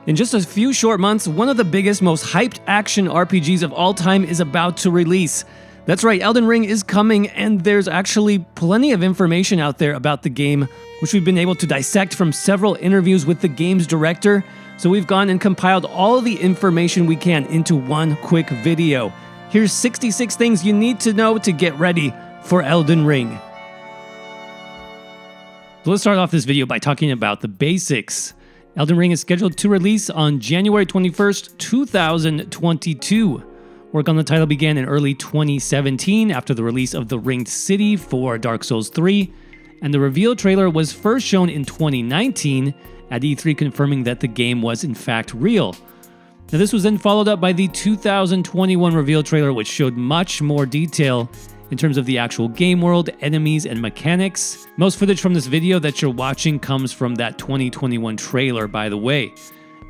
In just a few short months, one of the biggest, most hyped action RPGs of all time is about to release. That's right, Elden Ring is coming, and there's actually plenty of information out there about the game, which we've been able to dissect from several interviews with the game's director. So we've gone and compiled all the information we can into one quick video. Here's 66 things you need to know to get ready for Elden Ring. So let's start off this video by talking about the basics. Elden Ring is scheduled to release on January 21st, 2022. Work on the title began in early 2017 after the release of the Ringed City for Dark Souls 3, and the reveal trailer was first shown in 2019 at E3, confirming that the game was in fact real. Now, this was then followed up by the 2021 reveal trailer, which showed much more detail in terms of the actual game world, enemies, and mechanics. Most footage from this video that you're watching comes from that 2021 trailer, by the way.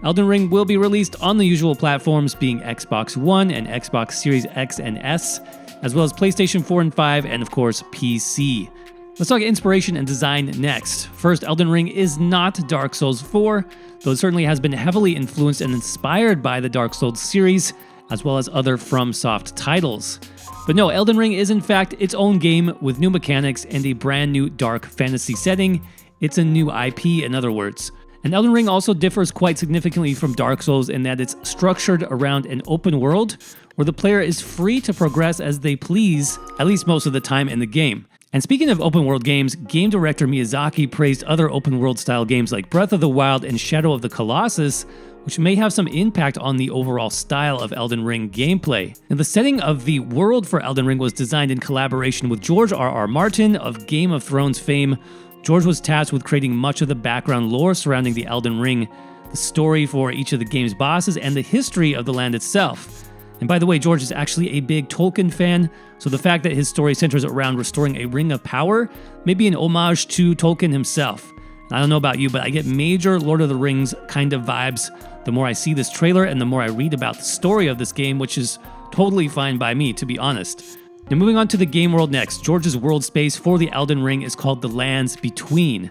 Elden Ring will be released on the usual platforms, being Xbox One and Xbox Series X and S, as well as PlayStation 4 and 5, and of course, PC. Let's talk inspiration and design next. First, Elden Ring is not Dark Souls 4, though it certainly has been heavily influenced and inspired by the Dark Souls series, as well as other FromSoft titles. But no, Elden Ring is in fact its own game with new mechanics and a brand new dark fantasy setting. It's a new IP, in other words. And Elden Ring also differs quite significantly from Dark Souls in that it's structured around an open world where the player is free to progress as they please, at least most of the time in the game. And speaking of open world games, game director Miyazaki praised other open world style games like Breath of the Wild and Shadow of the Colossus, which may have some impact on the overall style of Elden Ring gameplay. And the setting of the world for Elden Ring was designed in collaboration with George R.R. Martin of Game of Thrones fame. George was tasked with creating much of the background lore surrounding the Elden Ring, the story for each of the game's bosses, and the history of the land itself. And by the way, George is actually a big Tolkien fan, so the fact that his story centers around restoring a ring of power may be an homage to Tolkien himself. I don't know about you, but I get major Lord of the Rings kind of vibes the more I see this trailer and the more I read about the story of this game, which is totally fine by me, to be honest. Now, moving on to the game world next, George's world space for the Elden Ring is called the Lands Between.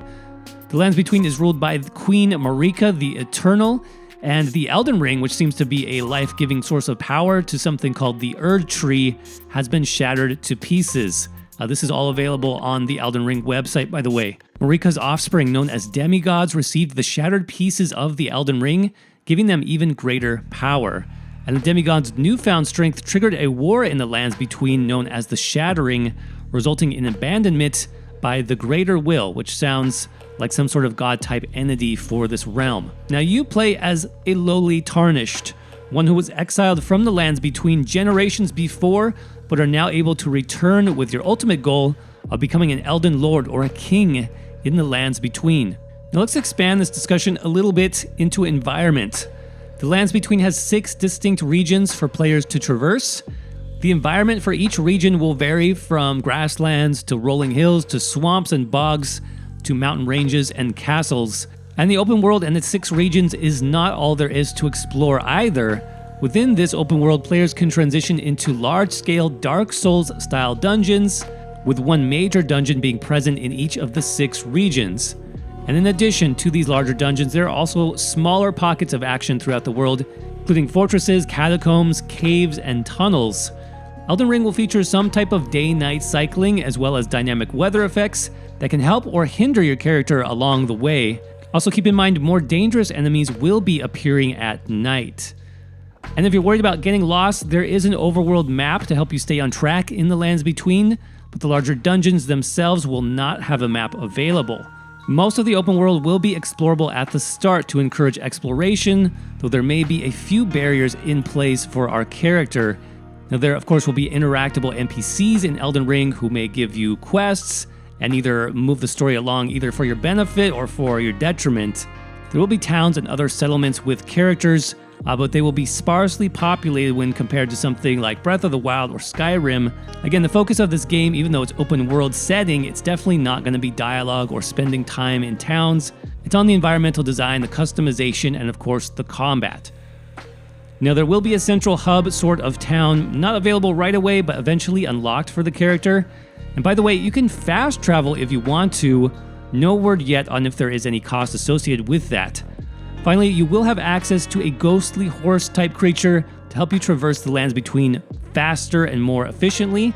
The Lands Between is ruled by Queen Marika the Eternal, and the Elden Ring, which seems to be a life-giving source of power to something called the Erd Tree, has been shattered to pieces. This is all available on the Elden Ring website, by the way. Marika's offspring, known as demigods, received the shattered pieces of the Elden Ring, giving them even greater power. And the demigods' newfound strength triggered a war in the Lands Between known as the Shattering, resulting in abandonment by the Greater Will, which sounds like some sort of god-type entity for this realm. Now, you play as a lowly Tarnished, one who was exiled from the Lands Between generations before, but are now able to return with your ultimate goal of becoming an Elden Lord or a king in the Lands Between. Now, let's expand this discussion a little bit into environment. The Lands Between has 6 distinct regions for players to traverse. The environment for each region will vary from grasslands to rolling hills to swamps and bogs to mountain ranges and castles. And the open world and its 6 regions is not all there is to explore either. Within this open world, players can transition into large-scale Dark Souls-style dungeons, with one major dungeon being present in each of the 6 regions. And in addition to these larger dungeons, there are also smaller pockets of action throughout the world, including fortresses, catacombs, caves, and tunnels. Elden Ring will feature some type of day-night cycling, as well as dynamic weather effects that can help or hinder your character along the way. Also keep in mind, more dangerous enemies will be appearing at night. And if you're worried about getting lost, there is an overworld map to help you stay on track in the Lands Between, but the larger dungeons themselves will not have a map available. Most of the open world will be explorable at the start to encourage exploration, though there may be a few barriers in place for our character. Now, there of course will be interactable NPCs in Elden Ring who may give you quests and either move the story along either for your benefit or for your detriment. There will be towns and other settlements with characters, but they will be sparsely populated when compared to something like Breath of the Wild or Skyrim. Again, the focus of this game, even though it's open world setting, it's definitely not going to be dialogue or spending time in towns. It's on the environmental design, the customization, and of course the combat. Now, there will be a central hub sort of town, not available right away, but eventually unlocked for the character. And by the way, you can fast travel if you want to. No word yet on if there is any cost associated with that. Finally, you will have access to a ghostly horse-type creature to help you traverse the lands between faster and more efficiently.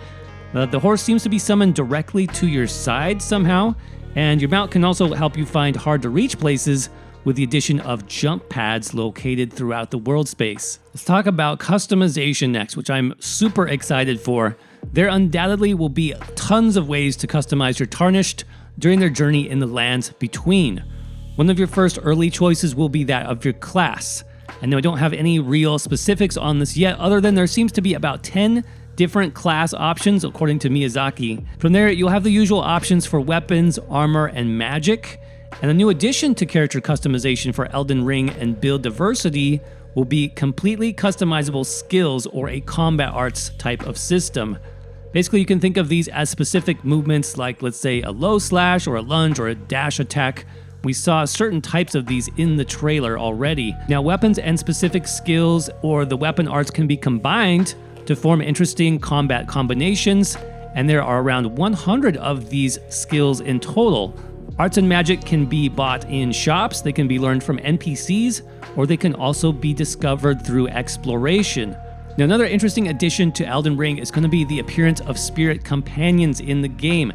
The horse seems to be summoned directly to your side somehow, and your mount can also help you find hard-to-reach places with the addition of jump pads located throughout the world space. Let's talk about customization next, which I'm super excited for. There undoubtedly will be tons of ways to customize your Tarnished during their journey in the lands between. One of your first early choices will be that of your class. I know I don't have any real specifics on this yet, other than there seems to be about 10 different class options according to Miyazaki. From there, you'll have the usual options for weapons, armor, and magic. And a new addition to character customization for Elden Ring and build diversity will be completely customizable skills or a combat arts type of system. Basically, you can think of these as specific movements like, let's say, a low slash or a lunge or a dash attack. We saw certain types of these in the trailer already. Now, weapons and specific skills or the weapon arts can be combined to form interesting combat combinations, and there are around 100 of these skills in total. Arts and magic can be bought in shops, they can be learned from NPCs, or they can also be discovered through exploration. Now, another interesting addition to Elden Ring is going to be the appearance of spirit companions in the game.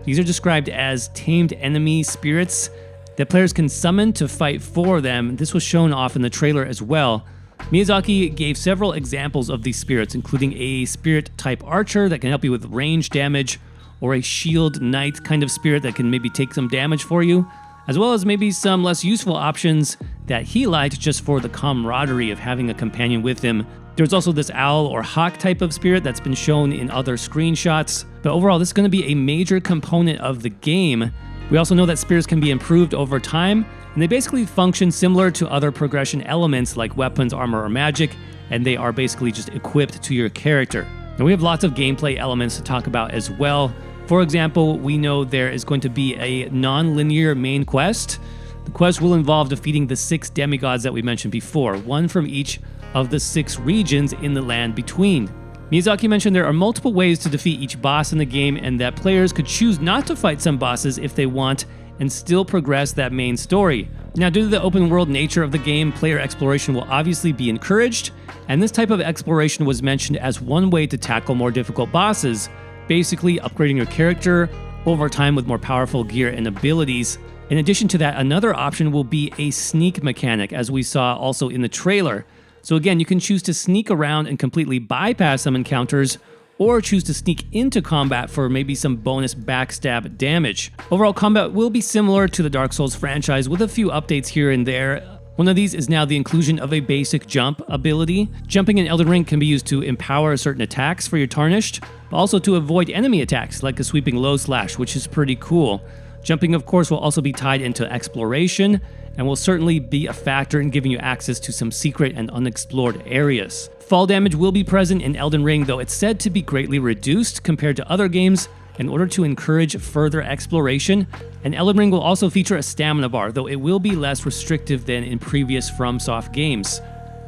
These are described as tamed enemy spirits that players can summon to fight for them. This was shown off in the trailer as well. Miyazaki gave several examples of these spirits, including a spirit-type archer that can help you with range damage, or a shield knight kind of spirit that can maybe take some damage for you, as well as maybe some less useful options that he liked just for the camaraderie of having a companion with him. There's also this owl or hawk type of spirit that's been shown in other screenshots, but overall this is going to be a major component of the game. We also know that spirits can be improved over time, and they basically function similar to other progression elements like weapons, armor, or magic, and they are basically just equipped to your character. Now, we have lots of gameplay elements to talk about as well. For example, we know there is going to be a non-linear main quest. The quest will involve defeating the 6 demigods that we mentioned before, one from each of the 6 regions in the land between. Miyazaki mentioned there are multiple ways to defeat each boss in the game, and that players could choose not to fight some bosses if they want and still progress that main story. Now, due to the open world nature of the game, player exploration will obviously be encouraged, and this type of exploration was mentioned as one way to tackle more difficult bosses, basically upgrading your character over time with more powerful gear and abilities. In addition to that, another option will be a sneak mechanic, as we saw also in the trailer. So again, you can choose to sneak around and completely bypass some encounters, or choose to sneak into combat for maybe some bonus backstab damage. Overall, combat will be similar to the Dark Souls franchise with a few updates here and there. One of these is now the inclusion of a basic jump ability. Jumping in Elden Ring can be used to empower certain attacks for your Tarnished, but also to avoid enemy attacks like a sweeping low slash, which is pretty cool. Jumping, of course, will also be tied into exploration, and will certainly be a factor in giving you access to some secret and unexplored areas. Fall damage will be present in Elden Ring, though it's said to be greatly reduced compared to other games in order to encourage further exploration, and Elden Ring will also feature a stamina bar, though it will be less restrictive than in previous FromSoft games.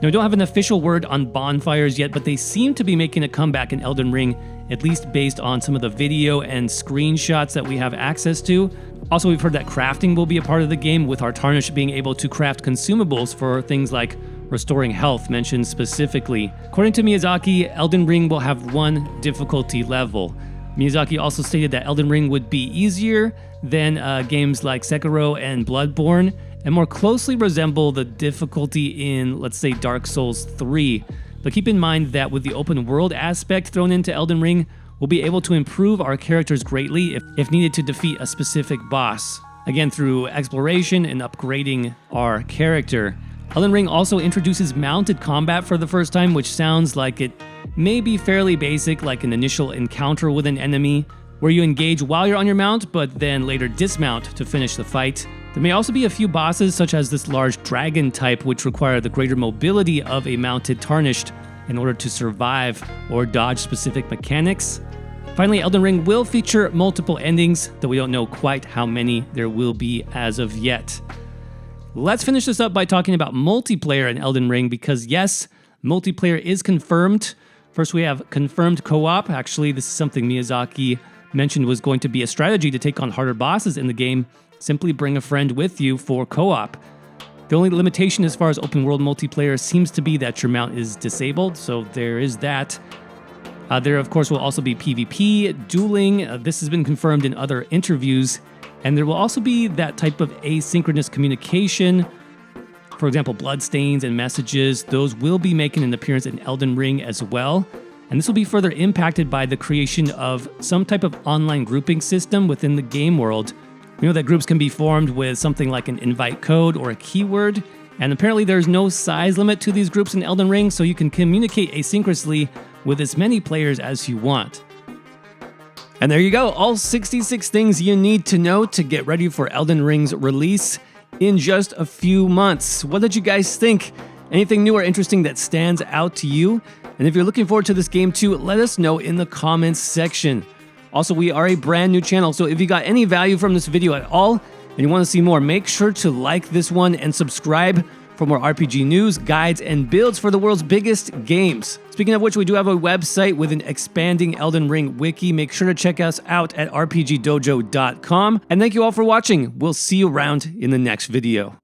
Now, we don't have an official word on bonfires yet, but they seem to be making a comeback in Elden Ring, at least based on some of the video and screenshots that we have access to. Also, we've heard that crafting will be a part of the game, with our Tarnished being able to craft consumables for things like restoring health mentioned specifically. According to Miyazaki, Elden Ring will have 1 difficulty level. Miyazaki also stated that Elden Ring would be easier than games like Sekiro and Bloodborne, and more closely resemble the difficulty in, let's say, Dark Souls 3. But keep in mind that with the open world aspect thrown into Elden Ring, we'll be able to improve our characters greatly if needed to defeat a specific boss. Again, through exploration and upgrading our character. Elden Ring also introduces mounted combat for the first time, which sounds like it may be fairly basic, like an initial encounter with an enemy, where you engage while you're on your mount, but then later dismount to finish the fight. There may also be a few bosses, such as this large dragon type, which require the greater mobility of a mounted Tarnished in order to survive or dodge specific mechanics. Finally, Elden Ring will feature multiple endings, though we don't know quite how many there will be as of yet. Let's finish this up by talking about multiplayer in Elden Ring, because yes, multiplayer is confirmed. First, we have confirmed co-op. Actually, this is something Miyazaki mentioned was going to be a strategy to take on harder bosses in the game. Simply bring a friend with you for co-op. The only limitation as far as open world multiplayer seems to be that your mount is disabled, so there is that. There, of course, will also be PvP, dueling. This has been confirmed in other interviews. And there will also be that type of asynchronous communication. For example, bloodstains and messages. Those will be making an appearance in Elden Ring as well. And this will be further impacted by the creation of some type of online grouping system within the game world. You know that groups can be formed with something like an invite code or a keyword. And apparently there's no size limit to these groups in Elden Ring, so you can communicate asynchronously with as many players as you want. And there you go, all 66 things you need to know to get ready for Elden Ring's release in just a few months. What did you guys think? Anything new or interesting that stands out to you? And if you're looking forward to this game too, let us know in the comments section. Also, we are a brand new channel, so if you got any value from this video at all and you want to see more, make sure to like this one and subscribe for more RPG news, guides, and builds for the world's biggest games. Speaking of which, we do have a website with an expanding Elden Ring wiki. Make sure to check us out at rpgdojo.com. And thank you all for watching. We'll see you around in the next video.